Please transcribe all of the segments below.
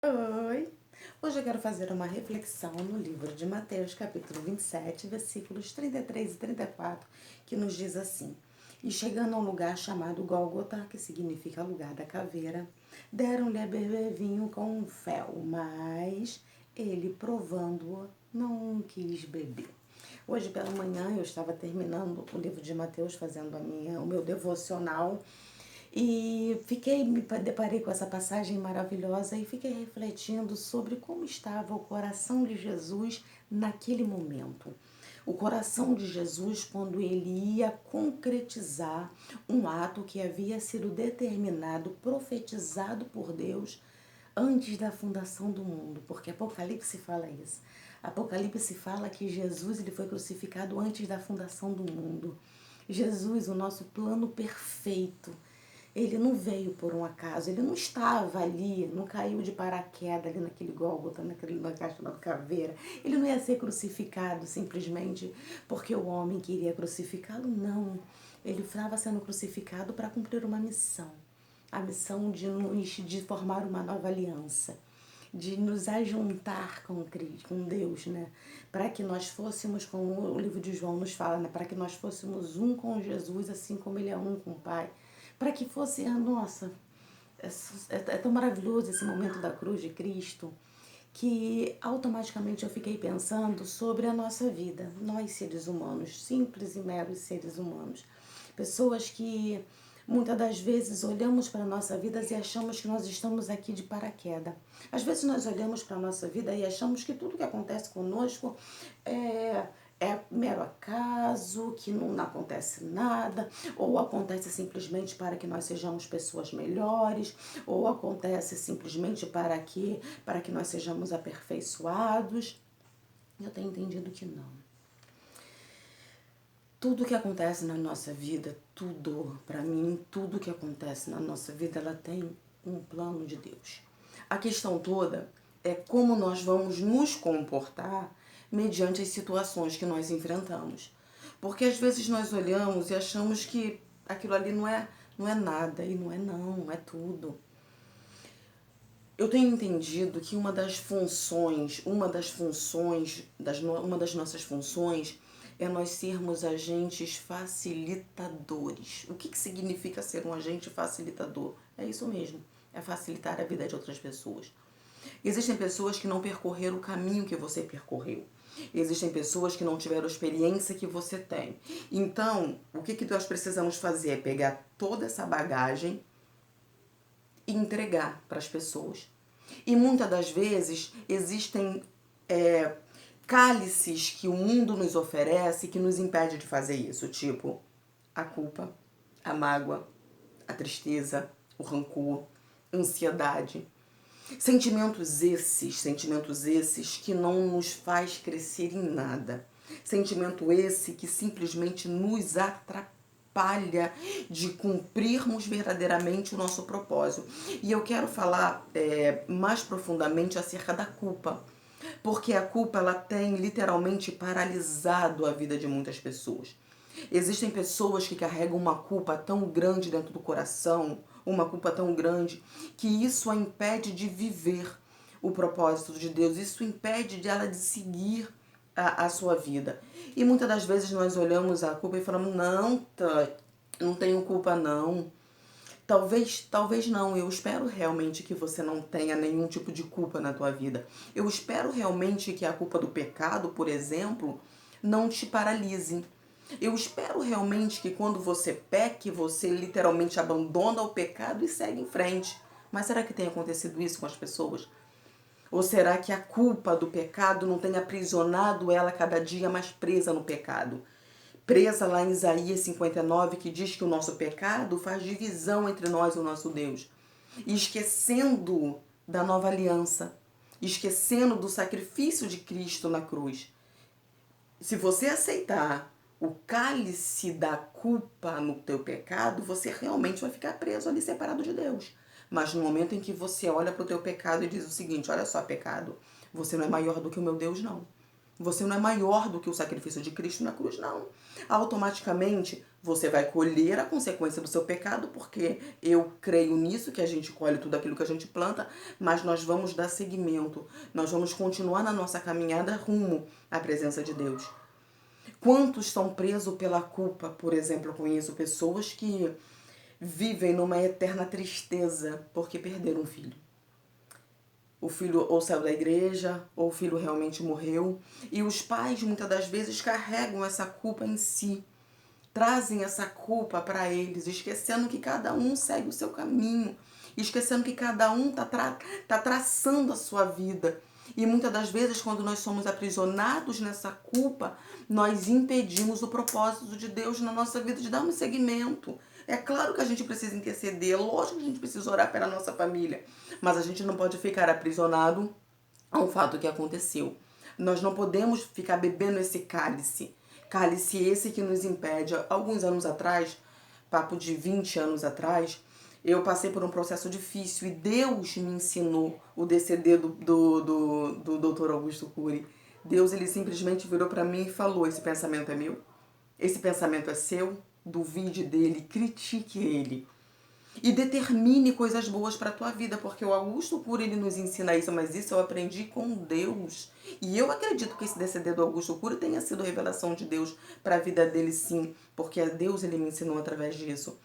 Oi! Hoje eu quero fazer uma reflexão no livro de Mateus, capítulo 27, versículos 33 e 34, que nos diz assim: E chegando a um lugar chamado Gólgota, que significa lugar da caveira, deram-lhe a beber vinho com fel, mas ele, provando-o, não quis beber. Hoje pela manhã eu estava terminando o livro de Mateus, fazendo o meu devocional, e me deparei com essa passagem maravilhosa e fiquei refletindo sobre como estava o coração de Jesus naquele momento. O coração de Jesus quando ele ia concretizar um ato que havia sido determinado, profetizado por Deus antes da fundação do mundo, porque Apocalipse fala isso. Apocalipse fala que Jesus ele foi crucificado antes da fundação do mundo. Jesus, o nosso plano perfeito, ele não veio por um acaso, ele não estava ali, não caiu de paraquedas ali naquele Gólgota, na caixa da caveira. Ele não ia ser crucificado simplesmente porque o homem queria crucificá-lo, não. Ele estava sendo crucificado para cumprir uma missão. A missão de formar uma nova aliança, de nos ajuntar com Cristo, com Deus, né? Para que nós fôssemos, como o livro de João nos fala, né? Para que nós fôssemos um com Jesus, assim como ele é um com o Pai. Para que fosse, nossa, é tão maravilhoso esse momento da cruz de Cristo, que automaticamente eu fiquei pensando sobre a nossa vida, nós seres humanos, simples e meros seres humanos, pessoas que muitas das vezes olhamos para a nossa vida e achamos que nós estamos aqui de paraquedas. Às vezes nós olhamos para a nossa vida e achamos que tudo que acontece conosco é mero acaso, que não acontece nada, ou acontece simplesmente para que nós sejamos pessoas melhores, ou acontece simplesmente para que nós sejamos aperfeiçoados. Eu tenho entendido que não. Tudo que acontece na nossa vida, para mim, tudo que acontece na nossa vida, ela tem um plano de Deus. A questão toda é como nós vamos nos comportar mediante as situações que nós enfrentamos. Porque às vezes nós olhamos e achamos que aquilo ali não é nada, e não, é tudo. Eu tenho entendido que uma das nossas funções é nós sermos agentes facilitadores. O que significa ser um agente facilitador? É isso mesmo, é facilitar a vida de outras pessoas. Existem pessoas que não percorreram o caminho que você percorreu. Existem pessoas que não tiveram a experiência que você tem. Então, o que nós precisamos fazer é pegar toda essa bagagem e entregar para as pessoas. E muitas das vezes existem cálices que o mundo nos oferece que nos impede de fazer isso, tipo a culpa, a mágoa, a tristeza, o rancor, a ansiedade. Sentimentos esses que não nos faz crescer em nada. Sentimento esse que simplesmente nos atrapalha de cumprirmos verdadeiramente o nosso propósito. E eu quero falar mais profundamente acerca da culpa. Porque a culpa ela tem literalmente paralisado a vida de muitas pessoas. Existem pessoas que carregam uma culpa tão grande dentro do coração, uma culpa tão grande, que isso a impede de viver o propósito de Deus, isso impede dela de seguir a sua vida. E muitas das vezes nós olhamos a culpa e falamos, não, não tenho culpa não. Talvez não, eu espero realmente que você não tenha nenhum tipo de culpa na tua vida. Eu espero realmente que a culpa do pecado, por exemplo, não te paralise. Eu espero realmente que quando você peque, você literalmente abandona o pecado e segue em frente. Mas será que tem acontecido isso com as pessoas? Ou será que a culpa do pecado não tem aprisionado ela cada dia mais presa no pecado? Presa lá em Isaías 59, que diz que o nosso pecado faz divisão entre nós e o nosso Deus. E esquecendo da nova aliança, esquecendo do sacrifício de Cristo na cruz. Se você aceitar o cálice da culpa no teu pecado, você realmente vai ficar preso ali separado de Deus. Mas no momento em que você olha para o teu pecado e diz o seguinte, olha só, pecado, você não é maior do que o meu Deus, não. Você não é maior do que o sacrifício de Cristo na cruz, não. Automaticamente, você vai colher a consequência do seu pecado, porque eu creio nisso, que a gente colhe tudo aquilo que a gente planta, mas nós vamos dar seguimento, nós vamos continuar na nossa caminhada rumo à presença de Deus. Quantos estão presos pela culpa? Por exemplo, eu conheço pessoas que vivem numa eterna tristeza porque perderam um filho. O filho ou saiu da igreja, ou o filho realmente morreu. E os pais, muitas das vezes, carregam essa culpa em si. Trazem essa culpa para eles, esquecendo que cada um segue o seu caminho. Esquecendo que cada um tá traçando a sua vida. E muitas das vezes, quando nós somos aprisionados nessa culpa, nós impedimos o propósito de Deus na nossa vida de darmos seguimento. É claro que a gente precisa interceder, lógico que a gente precisa orar pela nossa família, mas a gente não pode ficar aprisionado ao fato que aconteceu. Nós não podemos ficar bebendo esse cálice. Cálice esse que nos impede. Alguns anos atrás, papo de 20 anos atrás, eu passei por um processo difícil e Deus me ensinou o DCD do Dr. Augusto Cury. Deus, ele simplesmente virou para mim e falou: esse pensamento é meu, esse pensamento é seu, duvide dele, critique ele. E determine coisas boas para a tua vida, porque o Augusto Cury, ele nos ensina isso, mas isso eu aprendi com Deus. E eu acredito que esse DCD do Augusto Cury tenha sido revelação de Deus para a vida dele, sim, porque Deus, ele me ensinou através disso.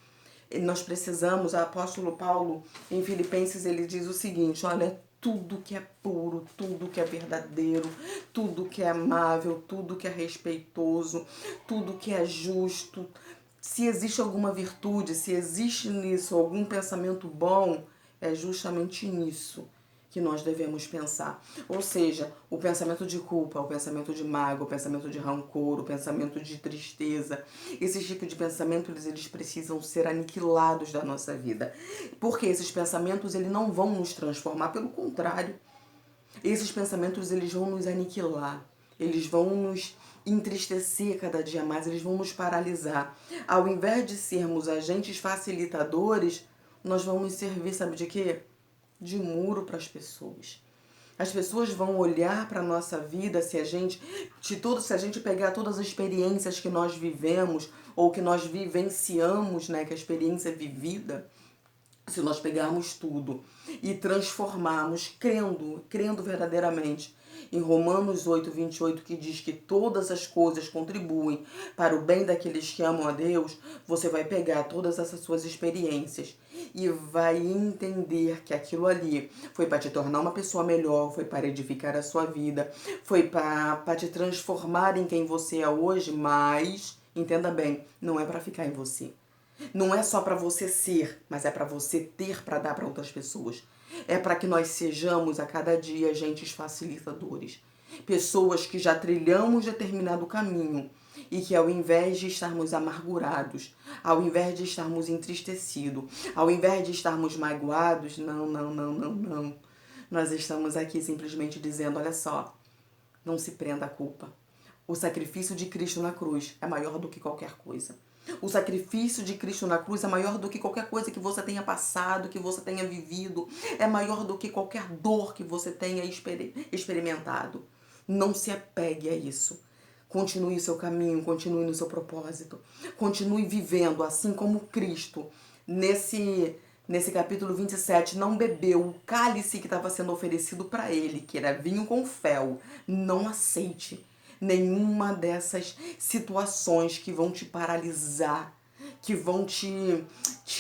E nós precisamos, o apóstolo Paulo, em Filipenses, ele diz o seguinte: olha, tudo que é puro, tudo que é verdadeiro, tudo que é amável, tudo que é respeitoso, tudo que é justo, se existe alguma virtude, se existe nisso algum pensamento bom, é justamente nisso que nós devemos pensar. Ou seja, o pensamento de culpa, o pensamento de mágoa, o pensamento de rancor, o pensamento de tristeza, esses tipos de pensamentos, eles precisam ser aniquilados da nossa vida. Porque esses pensamentos, eles não vão nos transformar, pelo contrário. Esses pensamentos, eles vão nos aniquilar, eles vão nos entristecer cada dia mais, eles vão nos paralisar. Ao invés de sermos agentes facilitadores, nós vamos servir, sabe de quê? De muro para as pessoas. As pessoas vão olhar para a nossa vida se a gente pegar todas as experiências que nós vivemos ou que nós vivenciamos, né, que a experiência é vivida. Se nós pegarmos tudo e transformarmos, crendo verdadeiramente em Romanos 8:28, que diz que todas as coisas contribuem para o bem daqueles que amam a Deus, você vai pegar todas essas suas experiências e vai entender que aquilo ali foi para te tornar uma pessoa melhor, foi para edificar a sua vida, foi para te transformar em quem você é hoje, mas, entenda bem, não é para ficar em você. Não é só para você ser, mas é para você ter para dar para outras pessoas. É para que nós sejamos a cada dia agentes facilitadores. Pessoas que já trilhamos determinado caminho e que ao invés de estarmos amargurados, ao invés de estarmos entristecidos, ao invés de estarmos magoados, não. Nós estamos aqui simplesmente dizendo, olha só, não se prenda à culpa. O sacrifício de Cristo na cruz é maior do que qualquer coisa. O sacrifício de Cristo na cruz é maior do que qualquer coisa que você tenha passado, que você tenha vivido. É maior do que qualquer dor que você tenha experimentado. Não se apegue a isso. Continue o seu caminho, continue no seu propósito. Continue vivendo assim como Cristo, nesse capítulo 27, não bebeu o cálice que estava sendo oferecido para ele, que era vinho com fel. Não aceite nenhuma dessas situações que vão te paralisar, que vão te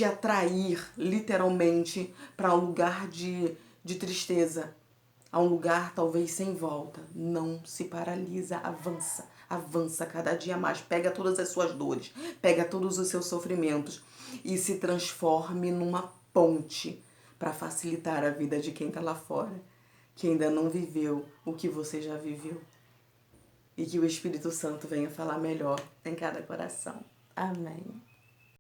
atrair literalmente para um lugar de tristeza, a um lugar talvez sem volta. Não se paralisa, avança, avança cada dia mais, pega todas as suas dores, pega todos os seus sofrimentos e se transforme numa ponte para facilitar a vida de quem está lá fora, que ainda não viveu o que você já viveu. E que o Espírito Santo venha falar melhor em cada coração. Amém.